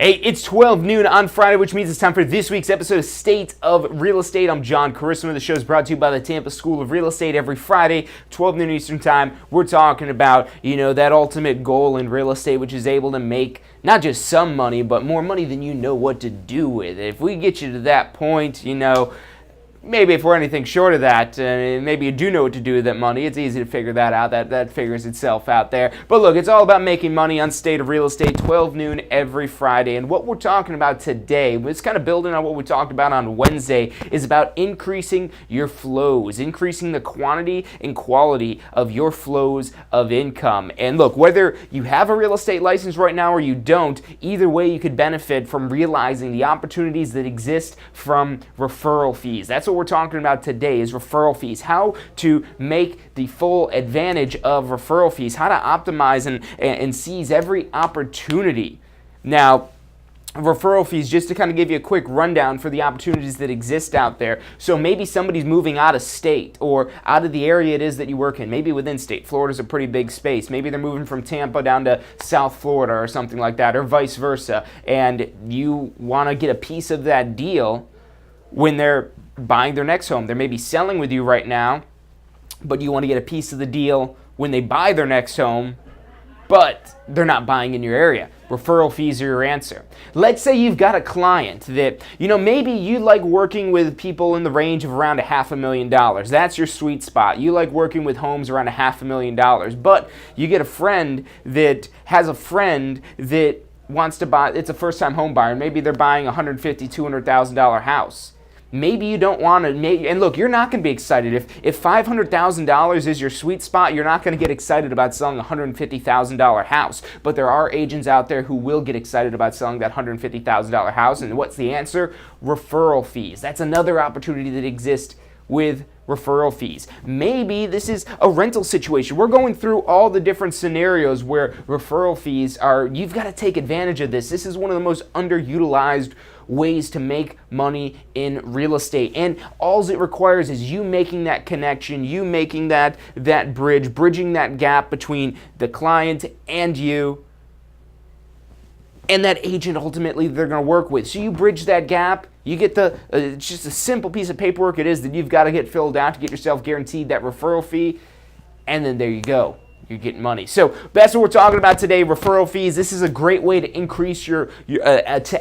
Hey, it's 12 noon on Friday, which means it's time for this week's episode of State of Real Estate. I'm John Carissimo. The show is brought to you by the Tampa School of Real Estate. Every Friday, 12 noon Eastern Time, we're talking about, that ultimate goal in real estate, which is able to make not just some money, but more money than you know what to do with. If we get you to that point, maybe if we're anything short of that, maybe you do know what to do with that money. It's easy to figure that out. That figures itself out there. But look, it's all about making money on State of Real Estate, 12 noon every Friday. And what we're talking about today, it's kind of building on what we talked about on Wednesday, is about increasing your flows, increasing the quantity and quality of your flows of income. And look, whether you have a real estate license right now or you don't, either way you could benefit from realizing the opportunities that exist from referral fees. That's what we're talking about today is referral fees, how to make the full advantage of referral fees, how to optimize and seize every opportunity. Now, referral fees, just to kind of give you a quick rundown for the opportunities that exist out there. So maybe somebody's moving out of state or out of the area it is that you work in, maybe within state. Florida's a pretty big space. Maybe they're moving from Tampa down to South Florida or something like that, or vice versa. And you want to get a piece of that deal when they're buying their next home. They may be selling with you right now, but you want to get a piece of the deal when they buy their next home, but they're not buying in your area. Referral fees are your answer. Let's say you've got a client that, maybe you like working with people in the range of around $500,000. That's your sweet spot. You like working with homes around $500,000, but you get a friend that has a friend that wants to buy, it's a first-time home buyer. Maybe they're buying a $150,000, $200,000 house. Maybe you don't want to, and look, you're not going to be excited. If $500,000 is your sweet spot, you're not going to get excited about selling a $150,000 house. But there are agents out there who will get excited about selling that $150,000 house. And what's the answer? Referral fees. That's another opportunity that exists with referral fees. Maybe this is a rental situation. We're going through all the different scenarios where referral fees are, you've got to take advantage of this. This is one of the most underutilized ways to make money in real estate. And all it requires is you making that connection, you making that bridge, bridging that gap between the client and you and that agent ultimately they're going to work with. So you bridge that gap. You get it's just a simple piece of paperwork it is that you've got to get filled out to get yourself guaranteed that referral fee. And then there you go. You're getting money. So that's what we're talking about today, referral fees. This is a great way to increase to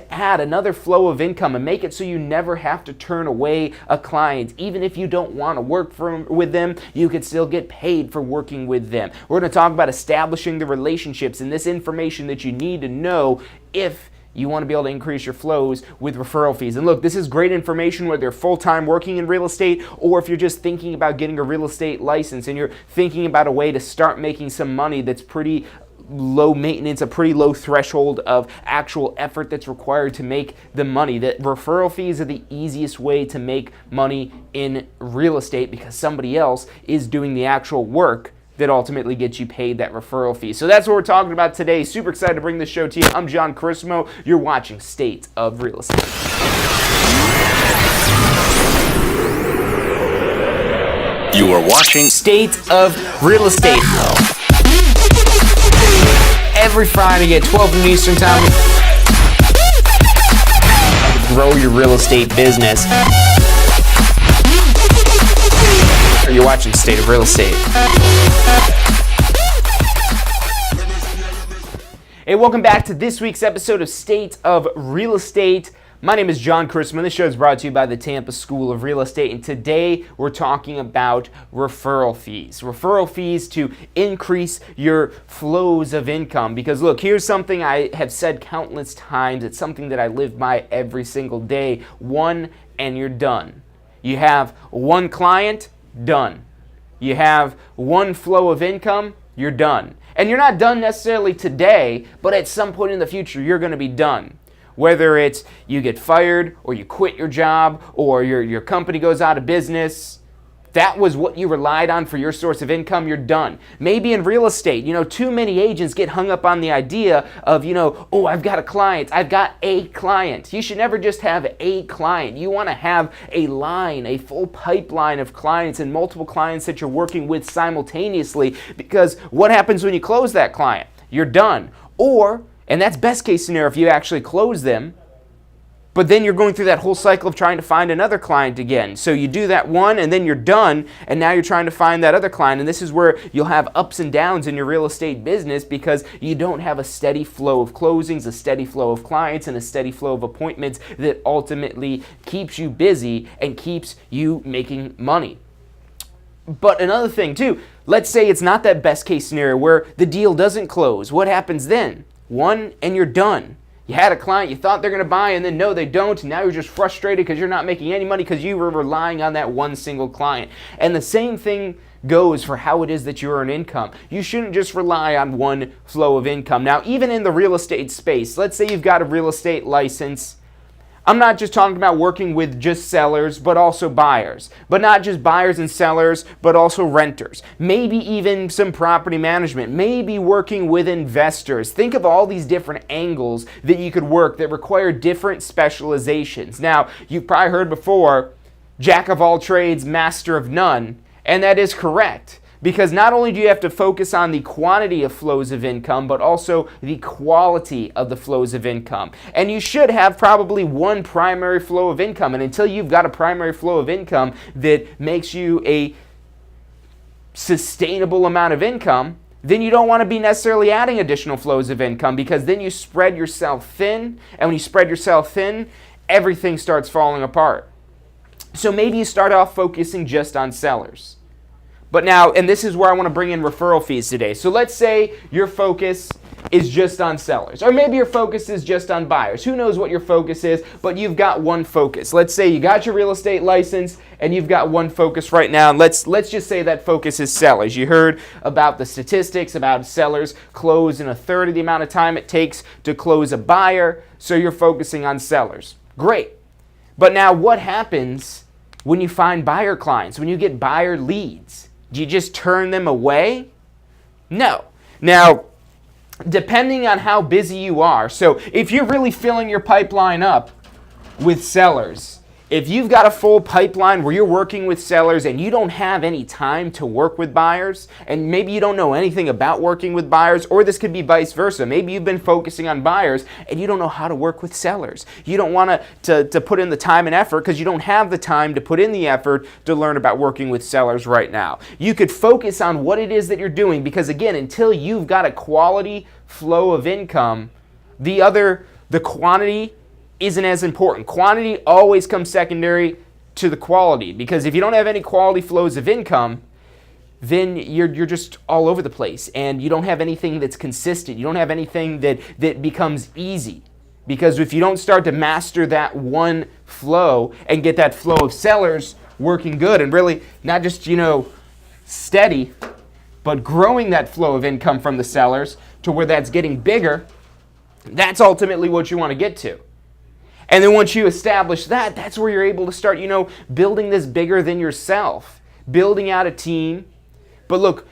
add another flow of income and make it so you never have to turn away a client. Even if you don't want to work with them, you can still get paid for working with them. We're going to talk about establishing the relationships and this information that you need to know if you want to be able to increase your flows with referral fees. And look, this is great information whether you're full-time working in real estate or if you're just thinking about getting a real estate license and you're thinking about a way to start making some money that's pretty low maintenance, a pretty low threshold of actual effort that's required to make the money. That referral fees are the easiest way to make money in real estate because somebody else is doing the actual work that ultimately gets you paid that referral fee. So that's what we're talking about today. Super excited to bring this show to you. I'm John Carissimo. You're watching State of Real Estate. You are watching State of Real Estate. Every Friday at 12 noon Eastern Time. Grow your real estate business. You're watching State of Real Estate. Hey, welcome back to this week's episode of State of Real Estate. My name is John Carissimo. This show is brought to you by the Tampa School of Real Estate, and today we're talking about referral fees. Referral fees to increase your flows of income. Because look, here's something I have said countless times. It's something that I live by every single day. One, and you're done. You have one client, done. You have one flow of income, you're done. And you're not done necessarily today, but at some point in the future, you're going to be done. Whether it's you get fired or you quit your job or your company goes out of business, that was what you relied on for your source of income, you're done. Maybe in real estate, too many agents get hung up on the idea of, I've got a client, I've got a client. You should never just have a client. You want to have a line, a full pipeline of clients and multiple clients that you're working with simultaneously, because what happens when you close that client? You're done. Or And that's best case scenario if you actually close them. But then you're going through that whole cycle of trying to find another client again. So you do that one and then you're done, and now you're trying to find that other client. And this is where you'll have ups and downs in your real estate business because you don't have a steady flow of closings, a steady flow of clients, and a steady flow of appointments that ultimately keeps you busy and keeps you making money. But another thing too, let's say it's not that best case scenario where the deal doesn't close. What happens then? One, and you're done. You had a client, you thought they're going to buy, and then no, they don't. Now you're just frustrated because you're not making any money because you were relying on that one single client. And the same thing goes for how it is that you earn income. You shouldn't just rely on one flow of income. Now, even in the real estate space, let's say you've got a real estate license. I'm not just talking about working with just sellers, but also buyers. But not just buyers and sellers, but also renters. Maybe even some property management. Maybe working with investors. Think of all these different angles that you could work that require different specializations. Now, you've probably heard before, jack of all trades, master of none. And that is correct. Because not only do you have to focus on the quantity of flows of income, but also the quality of the flows of income. And you should have probably one primary flow of income. And until you've got a primary flow of income that makes you a sustainable amount of income, then you don't want to be necessarily adding additional flows of income because then you spread yourself thin. And when you spread yourself thin, everything starts falling apart. So maybe you start off focusing just on sellers. But now, and this is where I want to bring in referral fees today. So let's say your focus is just on sellers. Or maybe your focus is just on buyers. Who knows what your focus is, but you've got one focus. Let's say you got your real estate license and you've got one focus right now. And let's just say that focus is sellers. You heard about the statistics about sellers close in a third of the amount of time it takes to close a buyer. So you're focusing on sellers. Great. But now what happens when you find buyer clients, when you get buyer leads? Do you just turn them away? No. Now, depending on how busy you are, so if you're really filling your pipeline up with sellers, if you've got a full pipeline where you're working with sellers and you don't have any time to work with buyers, and maybe you don't know anything about working with buyers, or this could be vice versa. Maybe you've been focusing on buyers and you don't know how to work with sellers. You don't want to put in the time and effort because you don't have the time to put in the effort to learn about working with sellers right now. You could focus on what it is that you're doing because, again, until you've got a quality flow of income, the quantity isn't as important. Quantity always comes secondary to the quality because if you don't have any quality flows of income, then you're just all over the place and you don't have anything that's consistent. You don't have anything that becomes easy because if you don't start to master that one flow and get that flow of sellers working good and really not just, steady, but growing that flow of income from the sellers to where that's getting bigger, that's ultimately what you want to get to. And then once you establish that, that's where you're able to start, building this bigger than yourself, building out a team. But look,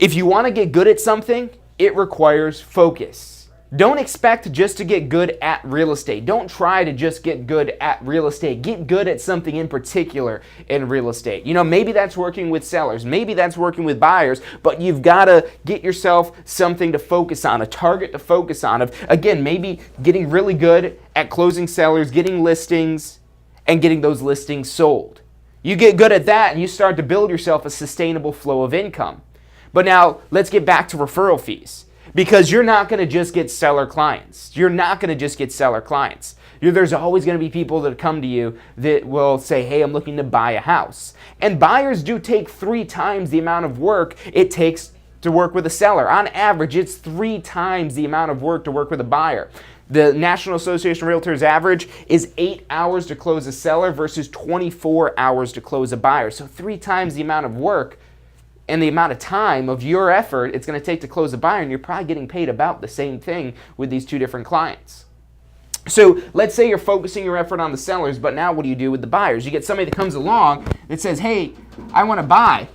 if you want to get good at something, it requires focus. Don't expect just to get good at real estate. Don't try to just get good at real estate. Get good at something in particular in real estate. Maybe that's working with sellers. Maybe that's working with buyers, but you've got to get yourself something to focus on, a target to focus on. Again, maybe getting really good at closing sellers, getting listings, and getting those listings sold. You get good at that and you start to build yourself a sustainable flow of income. But now let's get back to referral fees. Because you're not going to just get seller clients. You're not going to just get seller clients. There's always going to be people that come to you that will say, hey, I'm looking to buy a house. And buyers do take 3 times the amount of work it takes to work with a seller. On average, it's 3 times the amount of work to work with a buyer. The National Association of Realtors average is 8 hours to close a seller versus 24 hours to close a buyer. So 3 times the amount of work and the amount of time of your effort it's going to take to close a buyer, and you're probably getting paid about the same thing with these 2 different clients. So let's say you're focusing your effort on the sellers, but now what do you do with the buyers? You get somebody that comes along that says, hey, I want to buy.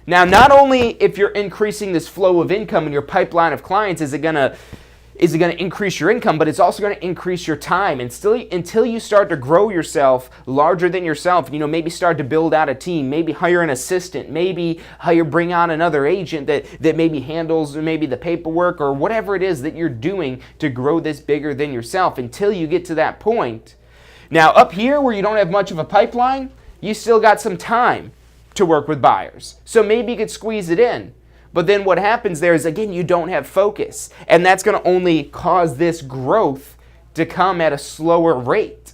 Now, not only if you're increasing this flow of income in your pipeline of clients is it going is it going to increase your income, but it's also going to increase your time. And still, until you start to grow yourself larger than yourself, maybe start to build out a team, maybe hire an assistant, maybe bring on another agent that maybe handles maybe the paperwork or whatever it is that you're doing to grow this bigger than yourself. Until you get to that point. Now, up here where you don't have much of a pipeline, you still got some time to work with buyers. So maybe you could squeeze it in. But then what happens there is, again, you don't have focus. And that's going to only cause this growth to come at a slower rate.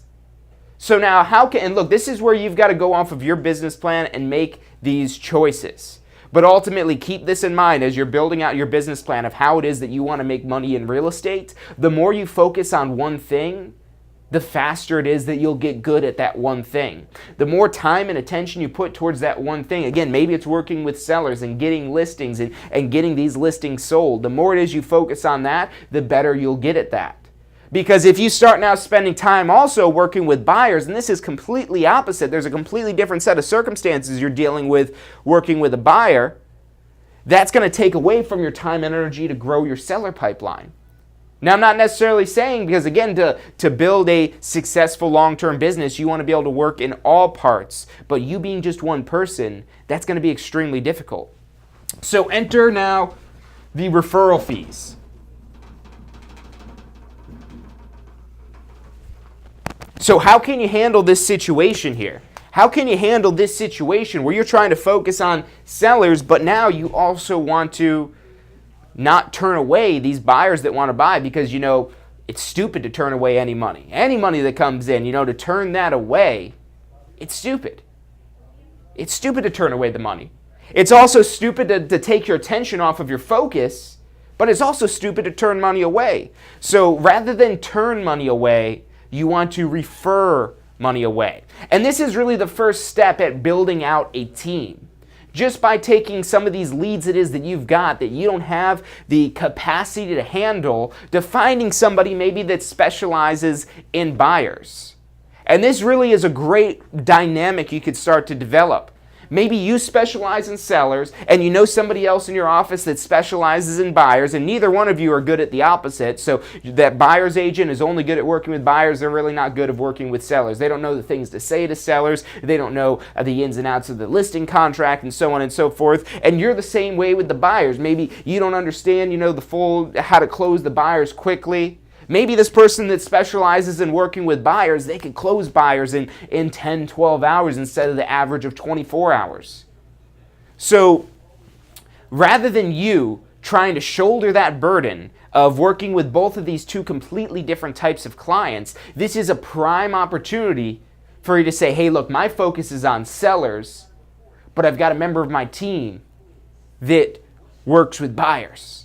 So now and look, this is where you've got to go off of your business plan and make these choices. But ultimately, keep this in mind as you're building out your business plan of how it is that you want to make money in real estate. The more you focus on one thing, the faster it is that you'll get good at that one thing. The more time and attention you put towards that one thing, again, maybe it's working with sellers and getting listings and getting these listings sold. The more it is you focus on that, the better you'll get at that. Because if you start now spending time also working with buyers, and this is completely opposite, there's a completely different set of circumstances you're dealing with working with a buyer, that's going to take away from your time and energy to grow your seller pipeline. Now, I'm not necessarily saying, because again, to build a successful long-term business, you want to be able to work in all parts. But you being just one person, that's going to be extremely difficult. So enter now the referral fees. So how can you handle this situation here? How can you handle this situation where you're trying to focus on sellers, but now you also want to not turn away these buyers that want to buy, because it's stupid to turn away any money that comes in, to turn that away. It's stupid to turn away the money. It's also stupid to take your attention off of your focus, but it's also stupid to turn money away. So rather than turn money away, you want to refer money away. And this is really the first step at building out a team. Just by taking some of these leads it is that you've got that you don't have the capacity to handle, to finding somebody maybe that specializes in buyers. And this really is a great dynamic you could start to develop. Maybe you specialize in sellers and you know somebody else in your office that specializes in buyers, and neither one of you are good at the opposite. So that buyer's agent is only good at working with buyers. They're really not good at working with sellers. They don't know the things to say to sellers. They don't know the ins and outs of the listing contract and so on and so forth. And you're the same way with the buyers. Maybe you don't understand, the full how to close the buyers quickly. Maybe this person that specializes in working with buyers, they could close buyers in 10, 12 hours instead of the average of 24 hours. So rather than you trying to shoulder that burden of working with both of these two completely different types of clients, this is a prime opportunity for you to say, hey, look, my focus is on sellers, but I've got a member of my team that works with buyers.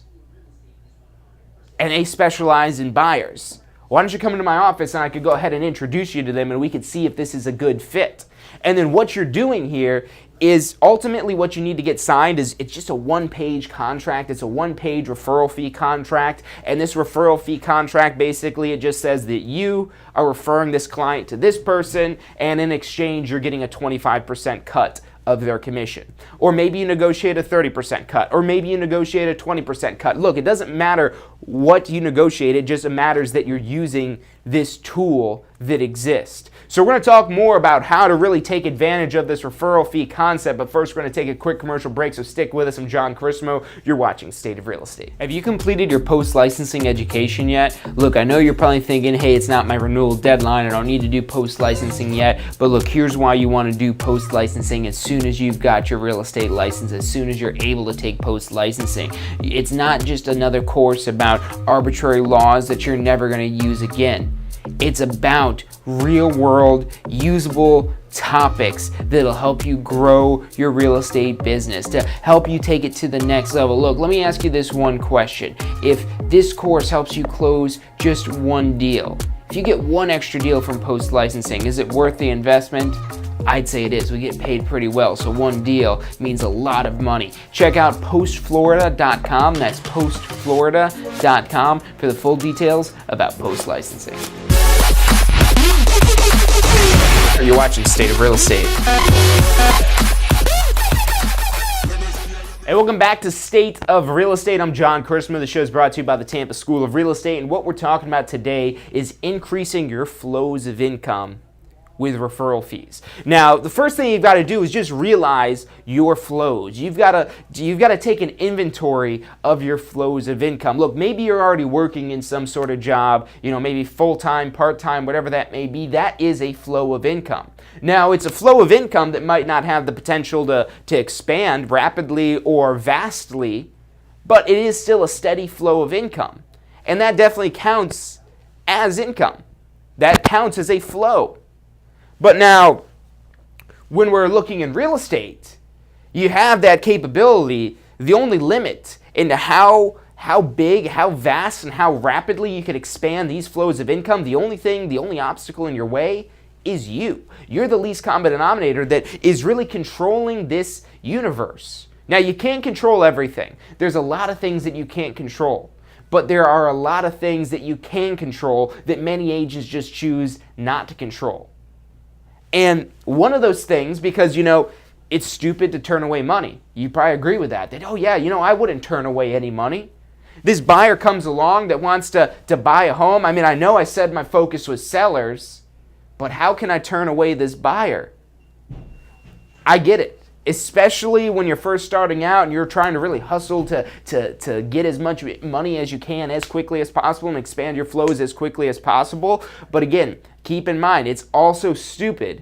And they specialize in buyers. Why don't you come into my office and I could go ahead and introduce you to them and we could see if this is a good fit. And then what you're doing here is ultimately what you need to get signed is it's just a one-page contract. It's a one-page referral fee contract. And this referral fee contract, basically, it just says that you are referring this client to this person, and in exchange, you're getting a 25% cut of their commission. Or maybe you negotiate a 30% cut, or maybe you negotiate a 20% cut. Look, it doesn't matter what you negotiate, it just matters that you're using this tool that exists. So we're going to talk more about how to really take advantage of this referral fee concept, but first we're going to take a quick commercial break, so stick with us. I'm John Carissimo. You're watching State of Real Estate. Have you completed your post-licensing education yet? Look, I know you're probably thinking, hey, it's not my renewal deadline, I don't need to do post-licensing yet, but look, here's why you want to do post-licensing as soon as you've got your real estate license, as soon as you're able to take post-licensing. It's not just another course about arbitrary laws that you're never going to use again. It's about real-world, usable topics that'll help you grow your real estate business, to help you take it to the next level. Look, let me ask you this one question. If this course helps you close just one deal, if you get one extra deal from post-licensing, is it worth the investment? I'd say it is. We get paid pretty well, so one deal means a lot of money. Check out postflorida.com. That's postflorida.com for the full details about post-licensing. You're watching State of Real Estate. Hey, welcome back to State of Real Estate. I'm John Christmas. The show is brought to you by the Tampa School of Real Estate, and what we're talking about today is increasing your flows of income with referral fees. Now, the first thing you've got to do is just realize your flows. You've got to take an inventory of your flows of income. Look, maybe you're already working in some sort of job, maybe full-time, part-time, whatever that may be. That is a flow of income. Now, it's a flow of income that might not have the potential to expand rapidly or vastly, but it is still a steady flow of income. And that definitely counts as income. That counts as a flow. But now, when we're looking in real estate, you have that capability. The only limit into how big, how vast, and how rapidly you can expand these flows of income, the only obstacle in your way is you. You're the least common denominator that is really controlling this universe. Now, you can't control everything. There's a lot of things that you can't control. But there are a lot of things that you can control that many agents just choose not to control. And one of those things, because, it's stupid to turn away money. You probably agree with that. That, I wouldn't turn away any money. This buyer comes along that wants to buy a home. I mean, I know I said my focus was sellers, but how can I turn away this buyer? I get it. Especially when you're first starting out and you're trying to really hustle to get as much money as you can as quickly as possible and expand your flows as quickly as possible. But again, keep in mind, it's also stupid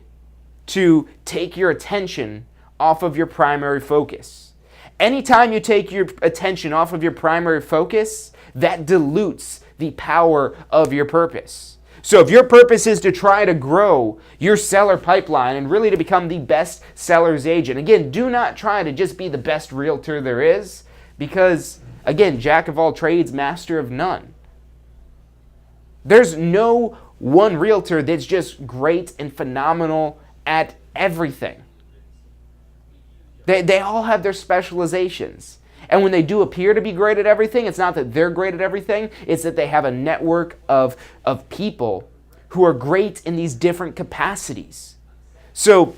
to take your attention off of your primary focus. Anytime you take your attention off of your primary focus, that dilutes the power of your purpose. So if your purpose is to try to grow your seller pipeline and really to become the best seller's agent, again, do not try to just be the best realtor there is, because, again, jack of all trades, master of none. There's no one realtor that's just great and phenomenal at everything. They all have their specializations. And when they do appear to be great at everything, it's not that they're great at everything, it's that they have a network of people who are great in these different capacities. So,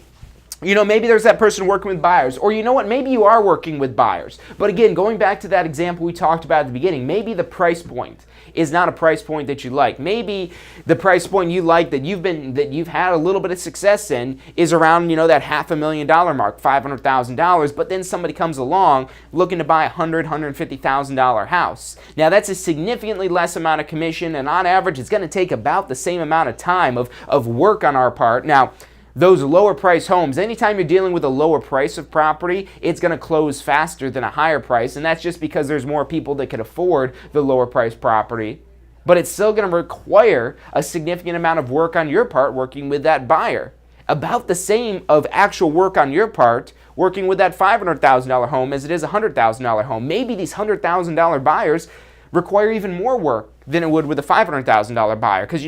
maybe there's that person working with buyers, or maybe you are working with buyers. But again, going back to that example we talked about at the beginning, maybe the price point is not a price point that you like. Maybe the price point you like that you've had a little bit of success in is around, that $500,000 mark, $500,000, but then somebody comes along looking to buy a $150,000 house. Now, that's a significantly less amount of commission, and on average, it's going to take about the same amount of time of work on our part. Now, those lower price homes, anytime you're dealing with a lower price of property, it's going to close faster than a higher price, and that's just because there's more people that can afford the lower price property. But it's still going to require a significant amount of work on your part working with that buyer. About the same of actual work on your part working with that $500,000 home as it is a $100,000 home. Maybe these $100,000 buyers require even more work than it would with a $500,000 buyer, because,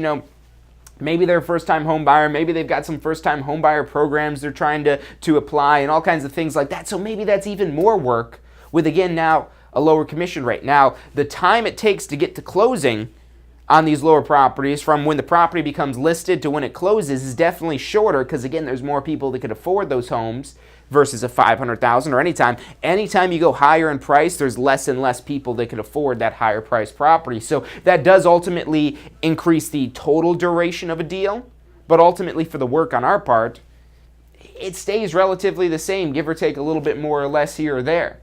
maybe they're a first-time home buyer. Maybe they've got some first-time home buyer programs they're trying to apply and all kinds of things like that. So maybe that's even more work with, again, now a lower commission rate. Now, the time it takes to get to closing on these lower properties from when the property becomes listed to when it closes is definitely shorter because, again, there's more people that can afford those homes versus a $500,000 or anytime you go higher in price, there's less and less people that can afford that higher price property. So that does ultimately increase the total duration of a deal, but ultimately for the work on our part, it stays relatively the same, give or take a little bit more or less here or there.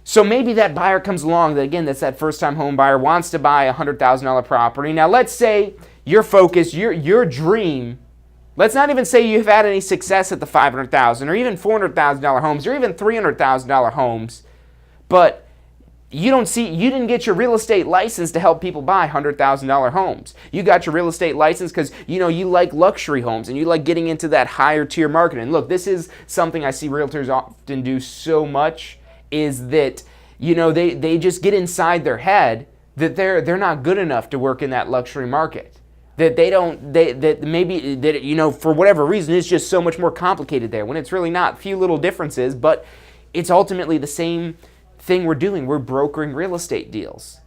So maybe that buyer comes along, that again, that's that first-time home buyer, wants to buy a $100,000 property. Now let's say your focus, your dream, let's not even say you've had any success at the $500,000 or even $400,000 homes or even $300,000 homes, but you didn't get your real estate license to help people buy $100,000 homes. You got your real estate license because you like luxury homes and you like getting into that higher tier market. And look, this is something I see realtors often do so much, is that they just get inside their head that they're not good enough to work in that luxury market. That for whatever reason, it's just so much more complicated there, when it's really not. Few little differences, but it's ultimately the same thing we're doing. We're brokering real estate deals.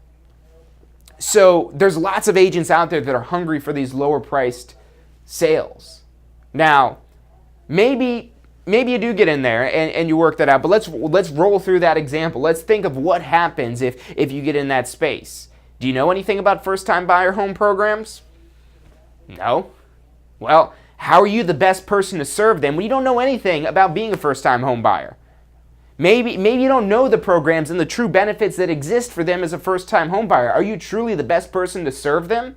So there's lots of agents out there that are hungry for these lower priced sales. Now, maybe maybe you do get in there and you work that out, but let's roll through that example. Let's think of what happens if you get in that space. Do you know anything about first-time buyer home programs? No? Well, how are you the best person to serve them when you don't know anything about being a first-time home buyer? Maybe you don't know the programs and the true benefits that exist for them as a first-time home buyer. Are you truly the best person to serve them?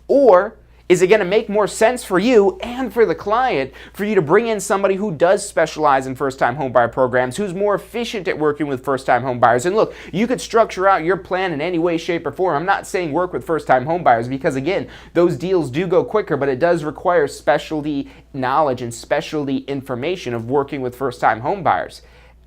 Or is it going to make more sense for you and for the client for you to bring in somebody who does specialize in first-time homebuyer programs, who's more efficient at working with first-time homebuyers? And look, you could structure out your plan in any way, shape, or form. I'm not saying work with first-time homebuyers because, again, those deals do go quicker, but it does require specialty knowledge and specialty information of working with first-time homebuyers.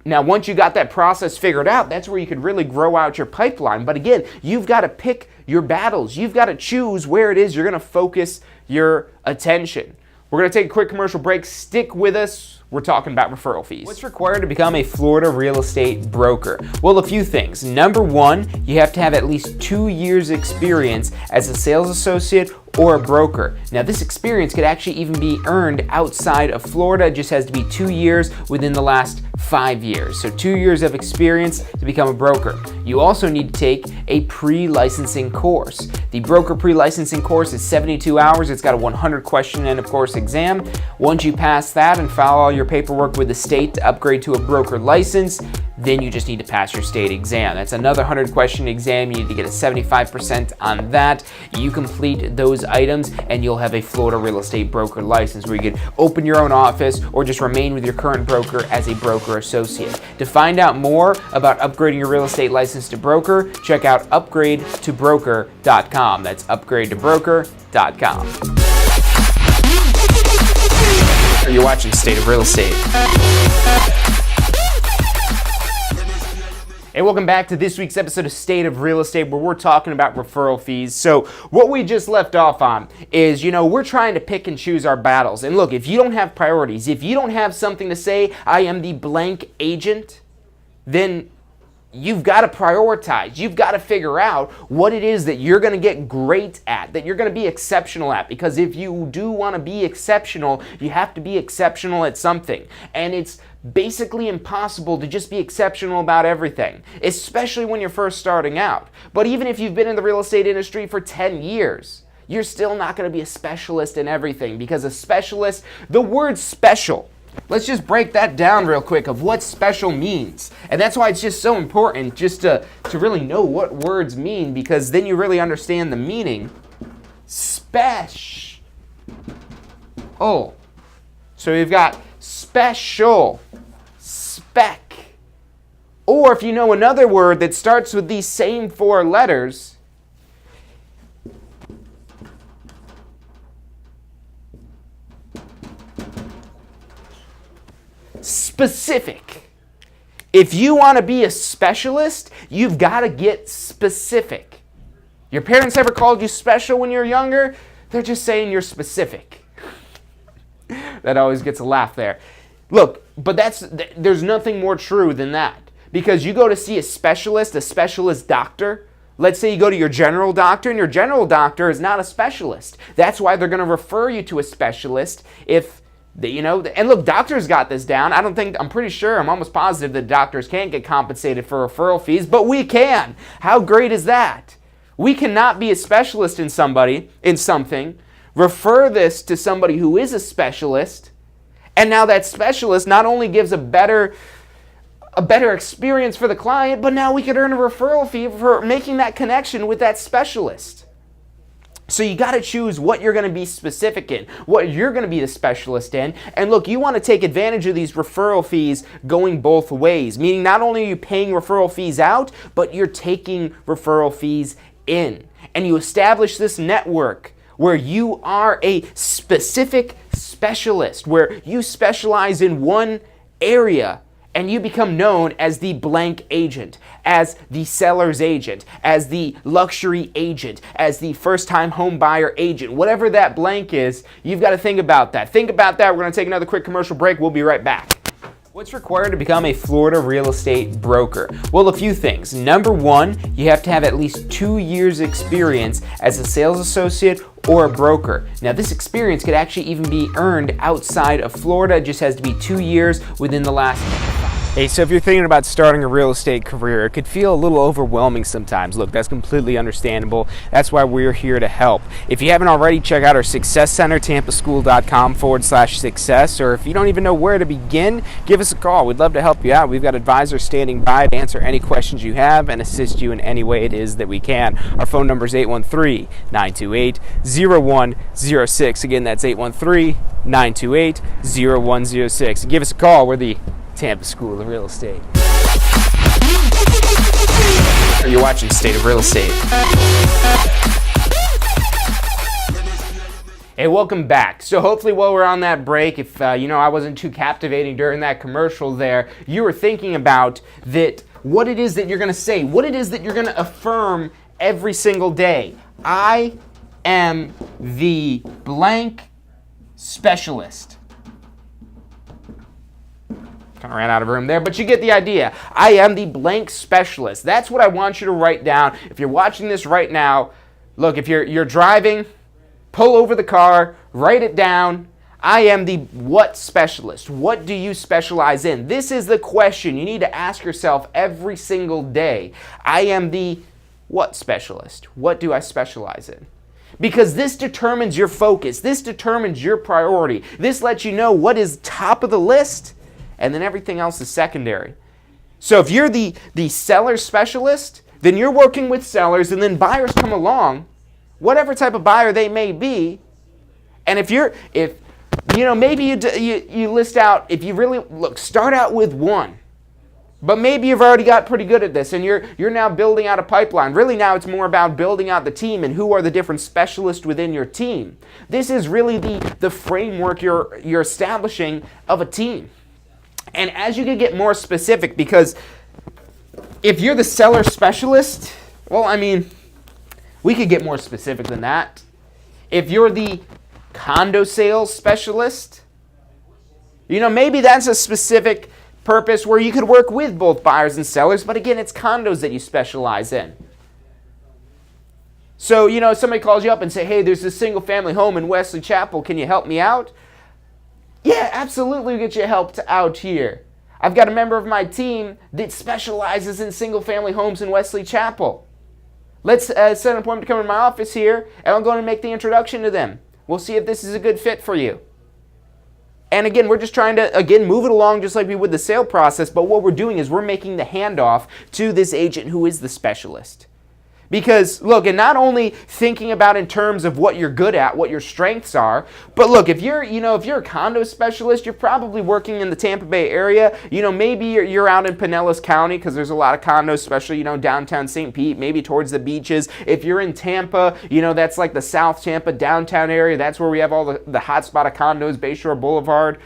Now, once you got that process figured out, that's where you could really grow out your pipeline. But again, you've got to pick your battles. You've got to choose where it is you're going to focus your attention. We're going to take a quick commercial break. Stick with us. We're talking about referral fees. What's required to become a Florida real estate broker? Well, a few things. Number one, you have to have at least 2 years experience as a sales associate or a broker. Now, this experience could actually even be earned outside of Florida. It just has to be 2 years within the last 5 years. So 2 years of experience to become a broker. You also need to take a pre-licensing course. The broker pre-licensing course is 72 hours. It's got a 100 question and, of course, exam. Once you pass that and file all your paperwork with the state to upgrade to a broker license, then you just need to pass your state exam. That's another 100 question exam. You need to get a 75% on that. You complete those items and you'll have a Florida real estate broker license where you can open your own office or just remain with your current broker as a broker associate. To find out more about upgrading your real estate license to broker, check out upgradetobroker.com. That's upgradetobroker.com. You're watching State of Real Estate. Hey, welcome back to this week's episode of State of Real Estate, where we're talking about referral fees. So what we just left off on is, we're trying to pick and choose our battles. And look, if you don't have priorities, if you don't have something to say, I am the blank agent, then you've got to prioritize. You've got to figure out what it is that you're going to get great at, that you're going to be exceptional at. Because if you do want to be exceptional, you have to be exceptional at something. And it's basically impossible to just be exceptional about everything, especially when you're first starting out. But even if you've been in the real estate industry for 10 years, you're still not going to be a specialist in everything, because a specialist, the word special, let's just break that down real quick of what special means. And that's why it's just so important just to really know what words mean, because then you really understand the meaning. Special. So we've got special, spec. Or if you know another word that starts with these same 4 letters, specific. If you want to be a specialist, you've got to get specific. Your parents ever called you special when you were younger? They're just saying you're specific. That always gets a laugh there. Look, but there's nothing more true than that. Because you go to see a specialist doctor. Let's say you go to your general doctor, and your general doctor is not a specialist. That's why they're going to refer you to a specialist if and look, doctors got this down. I'm pretty sure, I'm almost positive that doctors can't get compensated for referral fees, but we can. How great is that? We cannot be a specialist in something, refer this to somebody who is a specialist, and now that specialist not only gives a better experience for the client, but now we could earn a referral fee for making that connection with that specialist. So you got to choose what you're going to be specific in, what you're going to be the specialist in. And look, you want to take advantage of these referral fees going both ways, meaning not only are you paying referral fees out, but you're taking referral fees in. And you establish this network where you are a specific specialist, where you specialize in one area, and you become known as the blank agent, as the seller's agent, as the luxury agent, as the first-time home buyer agent. Whatever that blank is, you've got to think about that. Think about that. We're going to take another quick commercial break. We'll be right back. What's required to become a Florida real estate broker? Well, a few things. Number one, you have to have at least 2 years experience as a sales associate or a broker. Now, this experience could actually even be earned outside of Florida. It just has to be 2 years within the last. Hey, so if you're thinking about starting a real estate career, it could feel a little overwhelming sometimes. Look, that's completely understandable. That's why we're here to help. If you haven't already, check out our Success Center, tampaschool.com/success, or if you don't even know where to begin, give us a call. We'd love to help you out. We've got advisors standing by to answer any questions you have and assist you in any way it is that we can. Our phone number is 813-928-0106. Again, that's 813-928-0106. Give us a call. We're the Tampa School of Real Estate. You're watching State of Real Estate. Hey, welcome back. So hopefully while we're on that break, if I wasn't too captivating during that commercial there, you were thinking about that, what it is that you're going to say, what it is that you're going to affirm every single day. I am the blank specialist. Kind of ran out of room there, but you get the idea. I am the blank specialist. That's what I want you to write down. If you're watching this right now, look, if you're driving, pull over the car, write it down. I am the what specialist. What do you specialize in? This is the question you need to ask yourself every single day. I am the what specialist. What do I specialize in? Because this determines your focus. This determines your priority. This lets you know what is top of the list, and then everything else is secondary. So if you're the seller specialist, then you're working with sellers, and then buyers come along, whatever type of buyer they may be. And if maybe you list out, if you really look, start out with one. But maybe you've already got pretty good at this, and you're now building out a pipeline. Really now it's more about building out the team and who are the different specialists within your team. This is really the framework you're establishing of a team. And as you can get more specific, because if you're the seller specialist, we could get more specific than that. If you're the condo sales specialist, maybe that's a specific purpose where you could work with both buyers and sellers, but again, it's condos that you specialize in. So, somebody calls you up and say, hey, there's this single family home in Wesley Chapel, can you help me out? Yeah, absolutely, we'll get you helped out here. I've got a member of my team that specializes in single family homes in Wesley Chapel. Let's set an appointment to come to my office here, and I'll go and make the introduction to them. We'll see if this is a good fit for you. And again, we're just trying to, move it along just like we would the sale process, but what we're doing is we're making the handoff to this agent who is the specialist. Because, look, and not only thinking about in terms of what you're good at, what your strengths are, but look, if you're a condo specialist, you're probably working in the Tampa Bay area. Maybe you're out in Pinellas County because there's a lot of condos, especially, downtown St. Pete, maybe towards the beaches. If you're in Tampa, that's like the South Tampa downtown area. That's where we have all the hot spot of condos, Bayshore Boulevard.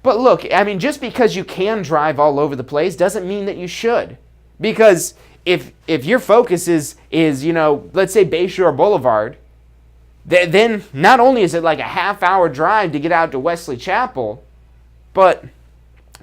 But look, just because you can drive all over the place doesn't mean that you should. Because if your focus is let's say Bayshore Boulevard, then not only is it like a half-hour drive to get out to Wesley Chapel, but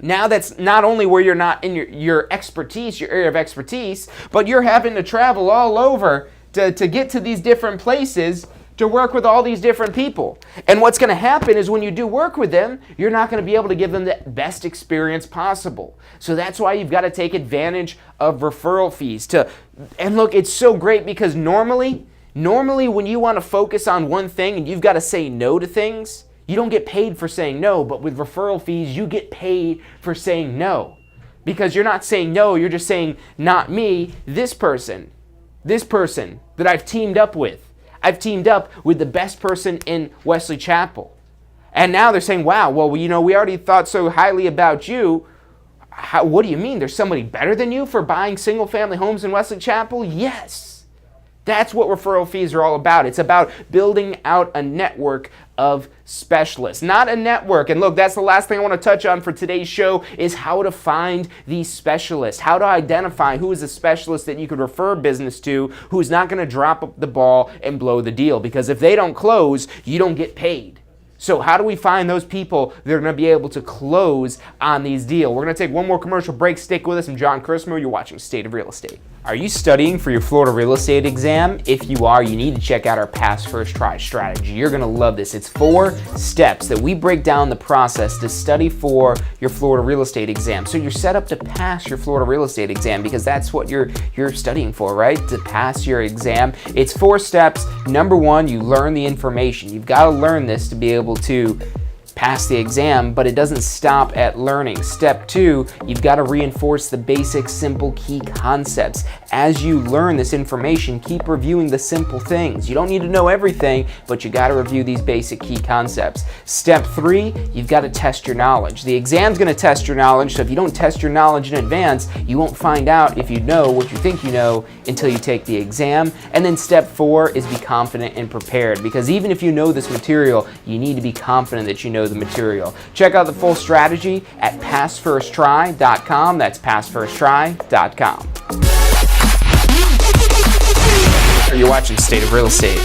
now that's not only where you're not in your expertise, your area of expertise, but you're having to travel all over to get to these different places to work with all these different people. And what's going to happen is when you do work with them, you're not going to be able to give them the best experience possible. So that's why you've got to take advantage of referral fees. And look, it's so great because normally when you want to focus on one thing and you've got to say no to things, you don't get paid for saying no, but with referral fees, you get paid for saying no. Because you're not saying no, you're just saying, not me, this person that I've teamed up with. I've teamed up with the best person in Wesley Chapel. And now they're saying, wow, well, we already thought so highly about you. What do you mean? There's somebody better than you for buying single-family homes in Wesley Chapel? Yes. That's what referral fees are all about. It's about building out a network of specialists, not a network. And look, that's the last thing I want to touch on for today's show is how to find these specialists, how to identify who is a specialist that you could refer business to who's not going to drop the ball and blow the deal. Because if they don't close, you don't get paid. So how do we find those people that are going to be able to close on these deals? We're going to take one more commercial break. Stick with us. I'm John Chrismo. You're watching State of Real Estate. Are you studying for your Florida real estate exam? If you are, you need to check out our Pass First Try strategy. You're going to love this. It's 4 steps that we break down the process to study for your Florida real estate exam. So you're set up to pass your Florida real estate exam because that's what you're studying for, right? To pass your exam. It's 4 steps. Number 1, you learn the information. You've got to learn this to be able to pass the exam, but it doesn't stop at learning. Step 2, you've got to reinforce the basic, simple, key concepts. As you learn this information, keep reviewing the simple things. You don't need to know everything, but you got to review these basic key concepts. Step 3, you've got to test your knowledge. The exam's going to test your knowledge, so if you don't test your knowledge in advance, you won't find out if you know what you think you know until you take the exam. And then step 4 is be confident and prepared, because even if you know this material, you need to be confident that you know the material. Check out the full strategy at passfirsttry.com. That's passfirsttry.com. You're watching State of Real Estate.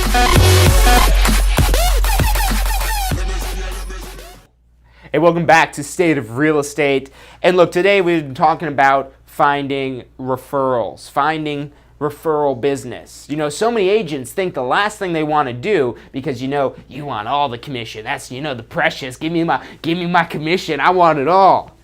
Hey, welcome back to State of Real Estate. And look, today we've been talking about finding referrals, finding referral business. You know, so many agents think the last thing they want to do, because you want all the commission. That's the precious. Give me my commission. I want it all.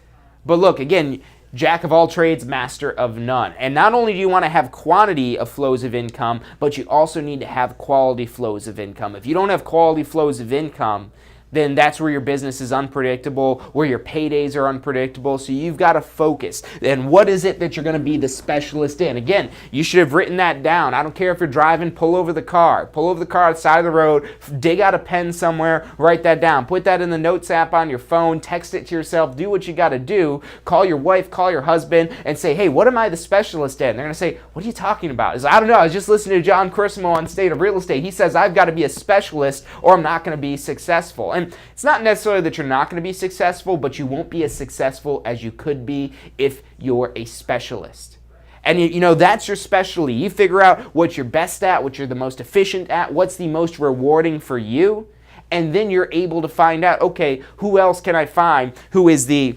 But look, again, jack of all trades, master of none. And not only do you want to have quantity of flows of income, but you also need to have quality flows of income. If you don't have quality flows of income, then that's where your business is unpredictable, where your paydays are unpredictable. So you've got to focus. And what is it that you're going to be the specialist in? Again, you should have written that down. I don't care if you're driving, pull over the car on the side of the road, dig out a pen somewhere, write that down. Put that in the notes app on your phone, text it to yourself, do what you got to do. Call your wife, call your husband, and say, hey, what am I the specialist in? They're going to say, what are you talking about? It's, I don't know, I was just listening to John Chrismo on State of Real Estate. He says I've got to be a specialist or I'm not going to be successful. And it's not necessarily that you're not going to be successful, but you won't be as successful as you could be if you're a specialist. And that's your specialty. You figure out what you're best at, what you're the most efficient at, what's the most rewarding for you, and then you're able to find out, okay, who else can I find who is the...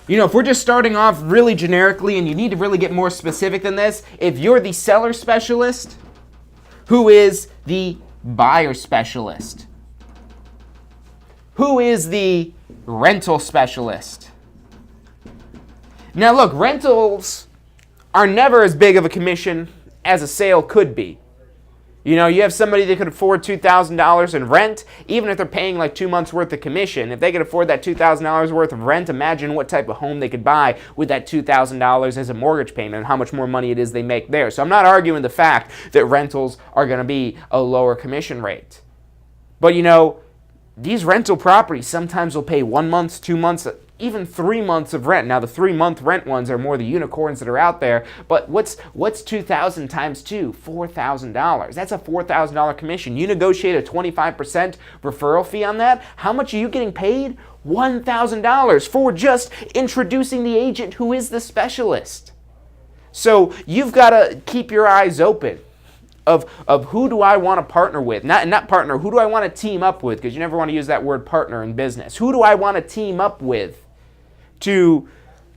if we're just starting off really generically and you need to really get more specific than this, if you're the seller specialist, who is the buyer specialist? Who is the rental specialist? Now look, rentals are never as big of a commission as a sale could be. You have somebody that could afford $2,000 in rent, even if they're paying like 2 months worth of commission. If they could afford that $2,000 worth of rent, imagine what type of home they could buy with that $2,000 as a mortgage payment and how much more money it is they make there. So I'm not arguing the fact that rentals are going to be a lower commission rate. But these rental properties sometimes will pay 1 month, 2 months, even 3 months of rent. Now the 3-month rent ones are more the unicorns that are out there, but what's 2,000 times 2? $4,000. That's a $4,000 commission. You negotiate a 25% referral fee on that. How much are you getting paid? $1,000 for just introducing the agent who is the specialist. So you've got to keep your eyes open of who do I want to partner with? Not partner, who do I want to team up with? Because you never want to use that word partner in business. Who do I want to team up with to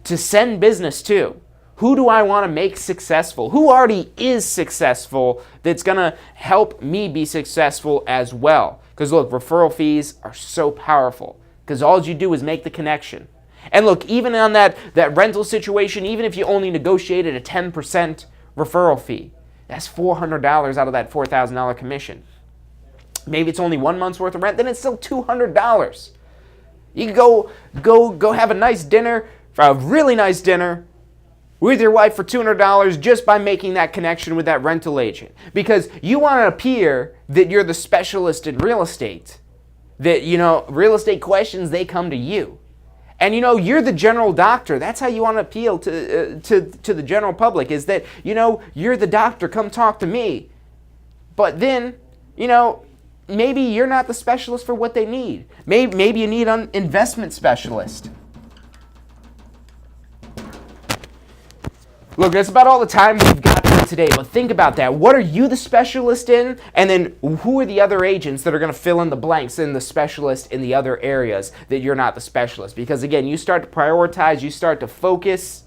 send business to? Who do I want to make successful? Who already is successful that's going to help me be successful as well? Because look, referral fees are so powerful because all you do is make the connection. And look, even on that rental situation, even if you only negotiated a 10% referral fee, that's $400 out of that $4,000 commission. Maybe it's only 1 month's worth of rent, then it's still $200. You can go have a nice dinner, a really nice dinner with your wife for $200 just by making that connection with that rental agent. Because you want to appear that you're the specialist in real estate. That, real estate questions, they come to you. And you're the general doctor. That's how you want to appeal to the general public, is that, you're the doctor, come talk to me. But then, maybe you're not the specialist for what they need. Maybe you need an investment specialist. Look, that's about all the time we've got for today, but think about that. What are you the specialist in? And then who are the other agents that are going to fill in the blanks in the specialist in the other areas that you're not the specialist? Because again, you start to prioritize, you start to focus,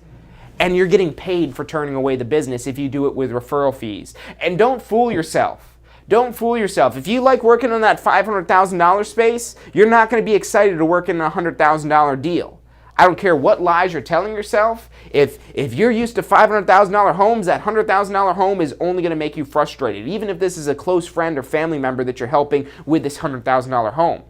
and you're getting paid for turning away the business if you do it with referral fees. And don't fool yourself. Don't fool yourself. If you like working on that $500,000 space, you're not going to be excited to work in a $100,000 deal. I don't care what lies you're telling yourself. If you're used to $500,000 homes, that $100,000 home is only going to make you frustrated, even if this is a close friend or family member that you're helping with this $100,000 home.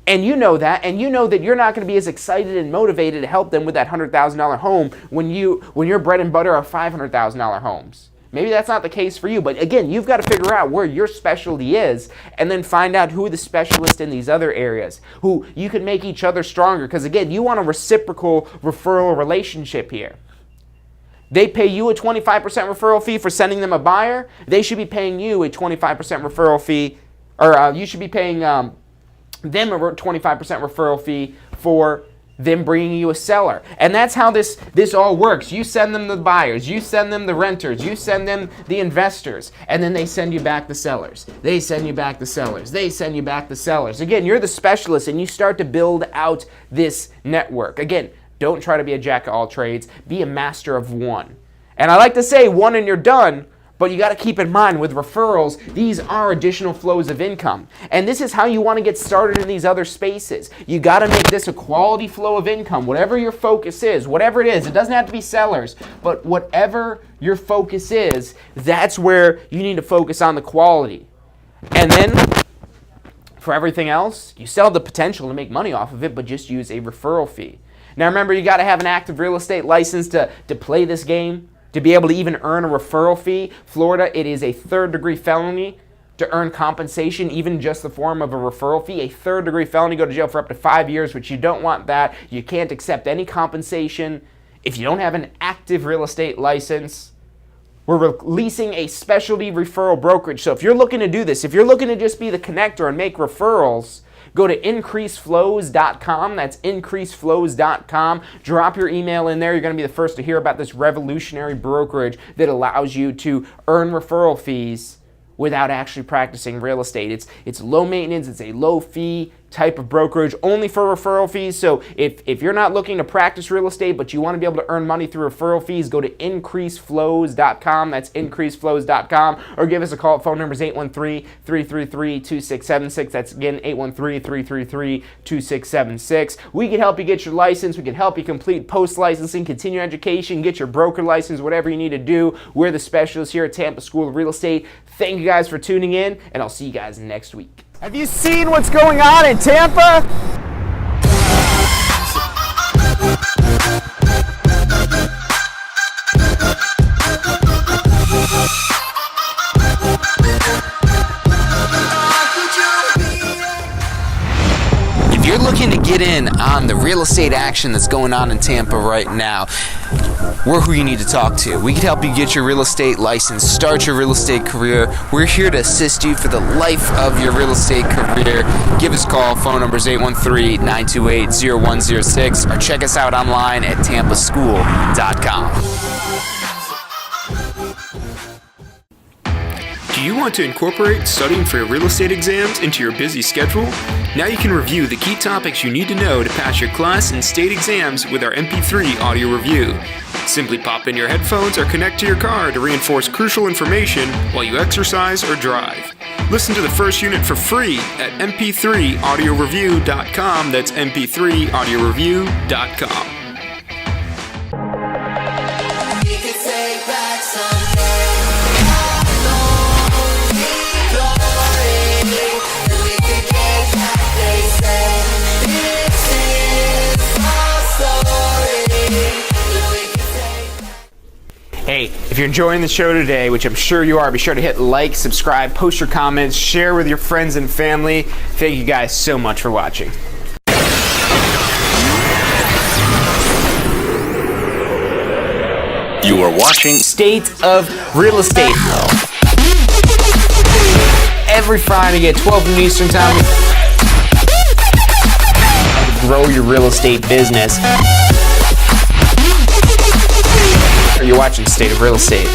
And you know that, and you know that you're not going to be as excited and motivated to help them with that $100,000 home when your bread and butter are $500,000 homes. Maybe that's not the case for you, but again, you've got to figure out where your specialty is and then find out who are the specialists in these other areas, who you can make each other stronger, because again, you want a reciprocal referral relationship here. They pay you a 25% referral fee for sending them a buyer. They should be paying you a 25% referral fee, or you should be paying them a 25% referral fee for them bringing you a seller. And that's how this all works. You send them the buyers, you send them the renters, you send them the investors, and then they send you back the sellers. They send you back the sellers. They send you back the sellers. Again, you're the specialist and you start to build out this network. Again, don't try to be a jack of all trades. Be a master of one. And I like to say one and you're done, but you got to keep in mind with referrals, these are additional flows of income. And this is how you want to get started in these other spaces. You got to make this a quality flow of income. Whatever your focus is, whatever it is, it doesn't have to be sellers, but whatever your focus is, that's where you need to focus on the quality. And then for everything else, you still have the potential to make money off of it, but just use a referral fee. Now remember, you got to have an active real estate license to play this game. To be able to even earn a referral fee. Florida, it is a third-degree felony to earn compensation, even just the form of a referral fee. A third-degree felony, go to jail for up to 5 years, which you don't want that. You can't accept any compensation if you don't have an active real estate license. We're releasing a specialty referral brokerage. So if you're looking to do this, if you're looking to just be the connector and make referrals, go to increaseflows.com. That's increaseflows.com. Drop your email in there. You're going to be the first to hear about this revolutionary brokerage that allows you to earn referral fees without actually practicing real estate. It's low maintenance. It's a low fee type of brokerage only for referral fees. So if you're not looking to practice real estate, but you want to be able to earn money through referral fees, go to increaseflows.com. That's increaseflows.com. Or give us a call. Phone number is 813-333-2676. That's again 813-333-2676. We can help you get your license. We can help you complete post-licensing, continue education, get your broker license, whatever you need to do. We're the specialists here at Tampa School of Real Estate. Thank you guys for tuning in, and I'll see you guys next week. Have you seen what's going on in Tampa? If you're looking to get in on the real estate action that's going on in Tampa right now, we're who you need to talk to. We can help you get your real estate license, start your real estate career. We're here to assist you for the life of your real estate career. Give us a call. Phone number is 813-928-0106, or check us out online at tampaschool.com. Do you want to incorporate studying for your real estate exams into your busy schedule? Now you can review the key topics you need to know to pass your class and state exams with our MP3 audio review. Simply pop in your headphones or connect to your car to reinforce crucial information while you exercise or drive. Listen to the first unit for free at mp3audioreview.com. That's mp3audioreview.com. Hey, if you're enjoying the show today, which I'm sure you are, be sure to hit like, subscribe, post your comments, share with your friends and family. Thank you guys so much for watching. You are watching State of Real Estate. Every Friday at 12 noon Eastern Time. Grow your real estate business. You're watching State of Real Estate.